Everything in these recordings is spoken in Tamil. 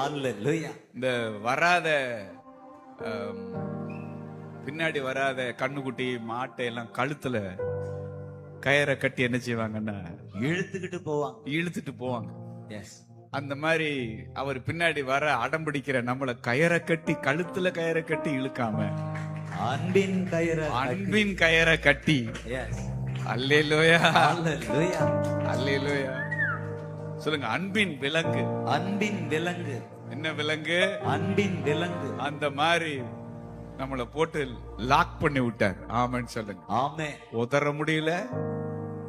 அல்லேலூயா. இந்த வராத பின்னாடி வராத கண்ணுக்குட்டி மாட்டை எல்லாம் கழுத்துல கயிறை கட்டி என்ன செய்வாங்கன்னா இழுத்துக்கிட்டு போவாங்க. இழுத்துட்டு போவாங்க. எஸ். அந்த மாதிரி அவர் பின்னாடி வர அடம்பிடிக்கிற நம்மள கயிறை கட்டி கழுத்துல கயிறை கட்டி இழுக்காம அன்பின் கயிறை அன்பின் கயிறை கட்டி. எஸ். அல்லேலூயா, அல்லேலூயா, அல்லேலூயா. சொல்லுங்க, அன்பின் விலங்கு. அன்பின் விலங்கு. என்ன விலங்கு? அன்பின் விலங்கு. அந்த மாதிரி நம்மள போட்டு லாக் பண்ணி விட்டார். ஆமென் சொல்லுங்க. ஆமே. உதற முடியல,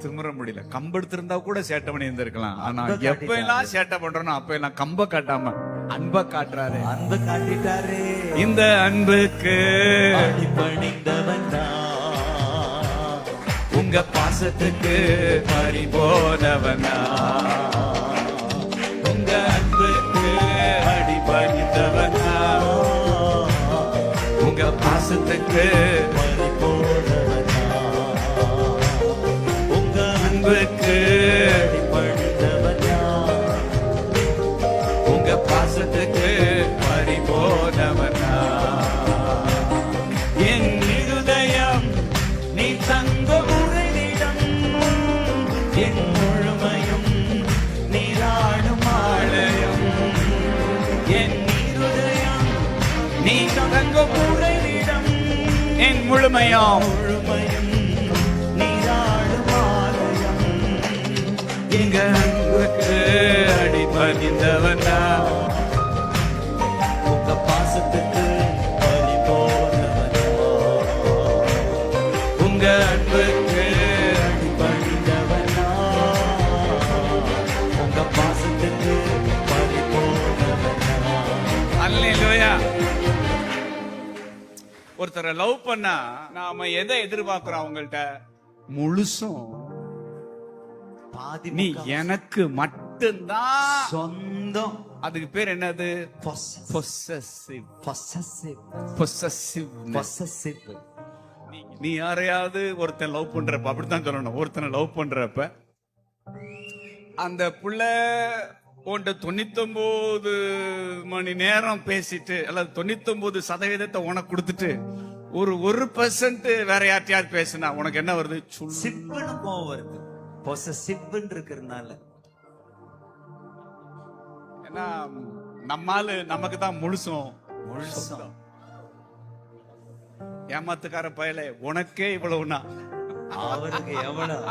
திமிர முடியல. கம்பெடுத்திருந்தா கூட சேட்டை பண்ணி இருந்திருக்கலாம். ஆனா எப்ப எல்லாம் சேட்டை பண்றோம் அப்ப எல்லாம் கம்ப காட்டாம அன்ப காட்டுறாரு. அன்பு காட்டிட்டாரு. இந்த அன்புக்கு அடிபணிந்தவன் உங்க பாசத்துக்கு பறிபோனவனா. உங்க அன்புக்கு அடிபணிந்தவனா, உங்க பாசத்துக்கு பறிபோனவனா, உங்க அன்புக்கு அடிபணிந்தவனா, உங்க பாசத்துக்கு பறிபோனவனா. என் இருதயம் நீ தங்க உறைவிடம், என் முழுமையும் நீராடும் ஆலயம். என் இருதயம் நீ தங்க உறைவிடம், என் முழுமையும் முழுமையும் நீராடும் ஆலயம். எங்க அன்புக்கு அடிபணிந்தவனா, உங்க பாசத்துக்கு பறிபோனவனா, உங்க அன்புக்கு அடிபணிந்தவனா, உங்க பாசத்துக்கு பறிபோனவனா. அல்லேலூயா. ஒருத்தரை லவ் பண்ணா நாம எதை எதிர்பார்க்கிறோம்? அவங்கள்ட்ட முழுசும் பாதி நீ முக்கால் எனக்கு மட்டும்தான் சொந்தம். அதுக்கு பேர் என்னது? possessive. Possessive. நீ யாரையாவது ஒருத்தன் லவ் பண்றப்ப அப்படித்தான் சொல்லணும். ஒருத்தனை லவ் பண்றப்ப அந்த புள்ள உன்ட்ட 99 மணி நேரம் பேசிட்டு அல்லது 99% உனக்கு கொடுத்துட்டு ஒரு 1% வேற யார்ட்டையாவது பேசினா உனக்கு என்ன வருது? சிப்புன்னு கோவம் வருது. பொசசிவ்னு இருக்கிறதுனால. ஏன்னா நம்மால நமக்கு தான் முழுசும். ஏமாத்துக்கார பயலே, உனக்கே இவ்வளவுனா அவருக்கு எவ்வளவு?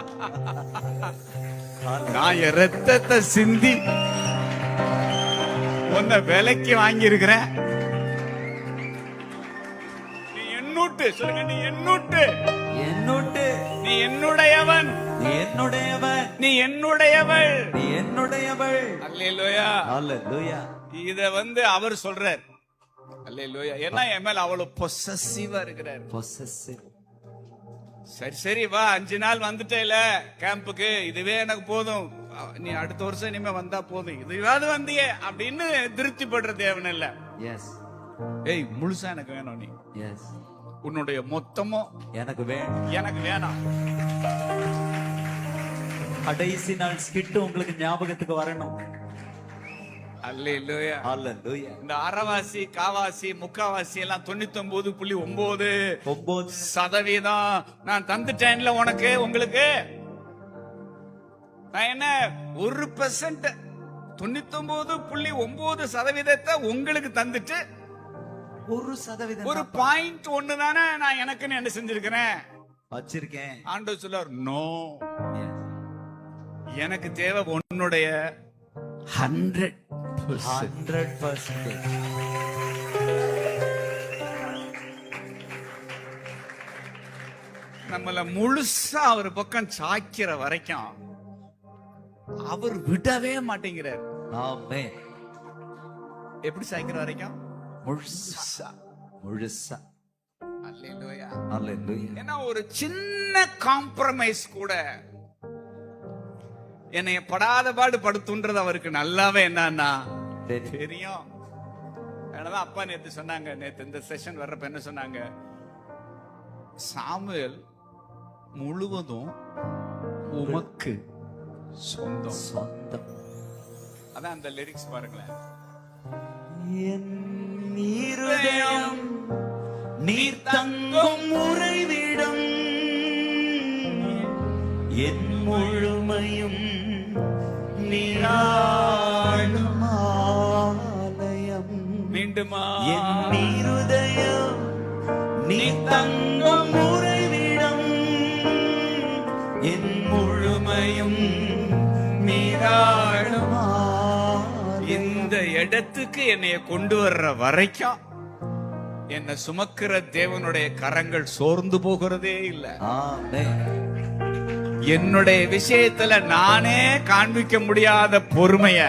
நான் என் ரத்தத்தை சிந்தி உன்னை விலைக்கு வாங்கி இருக்கிறேன். நீ என்னூட்டு சொல்லுங்க, நீ என்னூட்டு, என்னோட்டு, நீ என்னுடையவன், நீ என்னுடையவன், நீ என்னுடையவள், நீ என்னுடையவள். அல்லேலூயா. அல்லேலூயா. இத அவர் சொல்றார். அல்லேலூயா. ஏன்னா என் மேல அவ்வளவு பொசசிவா இருக்கிறார். பொசசிவ். சரி சரி வா, 5 நாள் வந்துட்டேல கேம்புக்கு, இதுவே எனக்கு போதும், நீ அடுத்த வருஷம் இனிமே வந்தா போதும், இதுவாது வந்தியே அப்படின்னு திருப்தி படுற தேவன் இல்ல. எஸ். ஏய், முழுசா எனக்கு வேணும். நீ எஸ். உன்னுடைய மொத்தமும் எனக்கு வேணும். எனக்கு வேணாம். கடைசி நாள் ஸ்கிட் உங்களுக்கு ஞாபகத்துக்கு வரணும். அல்லேலூயா. அல்லேலூயா. இந்த அரைவாசி காவாசி முக்காவாசி எல்லாம் 99.9% நான் தந்துட்டேன்ல உனக்கு. உங்களுக்கு நான் என்ன 1% 99.9% உங்களுக்கு தந்துட்டு 1% ஒரு பாயிண்ட் 1 தானே நான் எனக்குன்னு என்ன செஞ்சிருக்கிறேன், வச்சிருக்கேன். ஆண்டவர் சொல்லார், நோ, எனக்கு தேவை உன்னுடைய 100%. நம்மள முழுசா அவர் பக்கம் சாய்க்கிற வரைக்கும் அவர் விடவே மாட்டேங்கிறார். ஆமென். எப்படி சாய்க்கிற வரைக்கும்? முழுசா. முழுசா. அல்லேலூயா. அல்லேலூயா. ஏன்னா ஒரு சின்ன காம்ப்ரமைஸ் கூட என்னைய படாத பாடு படுத்துன்றது அவருக்கு நல்லாவே என்னன்னா தெரியும். அதனாலதான் அப்பா நேத்து சொன்னாங்க, நேத்து இந்த செஷன் வர்றப்ப என்ன சொன்னாங்க, சாமுவேல் முழுவதும் உமக்கு சொந்தம். சொந்தம். அதான் அந்த லிரிக்ஸ் பாருங்களேன். என் இருதயம் நீர் தங்கும் உறைவிடம், என் முழுமையும் நீராடும் ஆலயம். மீண்டுமா என் இருதயம் நீர் தங்கும் உறைவிடம், என் முழுமையும் நீராடும் ஆலயம். இந்த இடத்துக்கு என்னைய கொண்டு வர்ற வரைக்கும் என்னை சுமக்கிற தேவனுடைய கரங்கள் சோர்ந்து போகிறதே இல்ல. ஆமென். என்னுடைய விஷயத்துல நானே காண்பிக்க முடியாத பொறுமைய,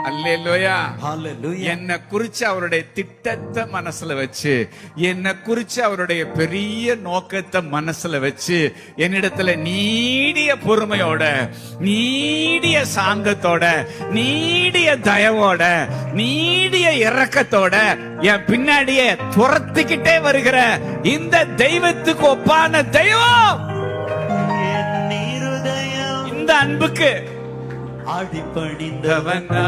அல்லேலூயா, ஹalleluya. என்னை குறிச்சு அவருடைய திட்டத்தை மனசுல வச்சு, என்னை குறிச்சு அவருடைய பெரிய நோக்கத்தை மனசுல வச்சு, என்னிடத்துல நீடிய பொறுமையோட, நீடிய சாந்தத்தோட, நீடிய தயவோட, நீடிய இரக்கத்தோட என் பின்னாடியே துரத்திக்கிட்டே வருகிற இந்த தெய்வத்துக்கு ஒப்பான தெய்வம். என் இருதயம் இந்த அன்புக்கு அடிபணிந்தவனா,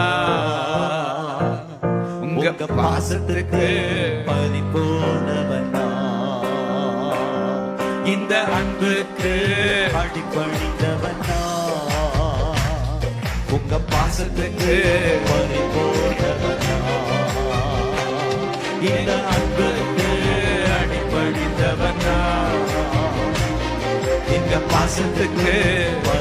உங்க பாசத்துக்கு பறிபோனவனா, இந்த அன்புக்கு அடிபணிந்தவனா, உங்க பாசத்துக்கு பறிபோனவனா, இந்த அன்புக்கு அடிபணிந்தவனா, எங்க பாசத்துக்கு பரிபூரண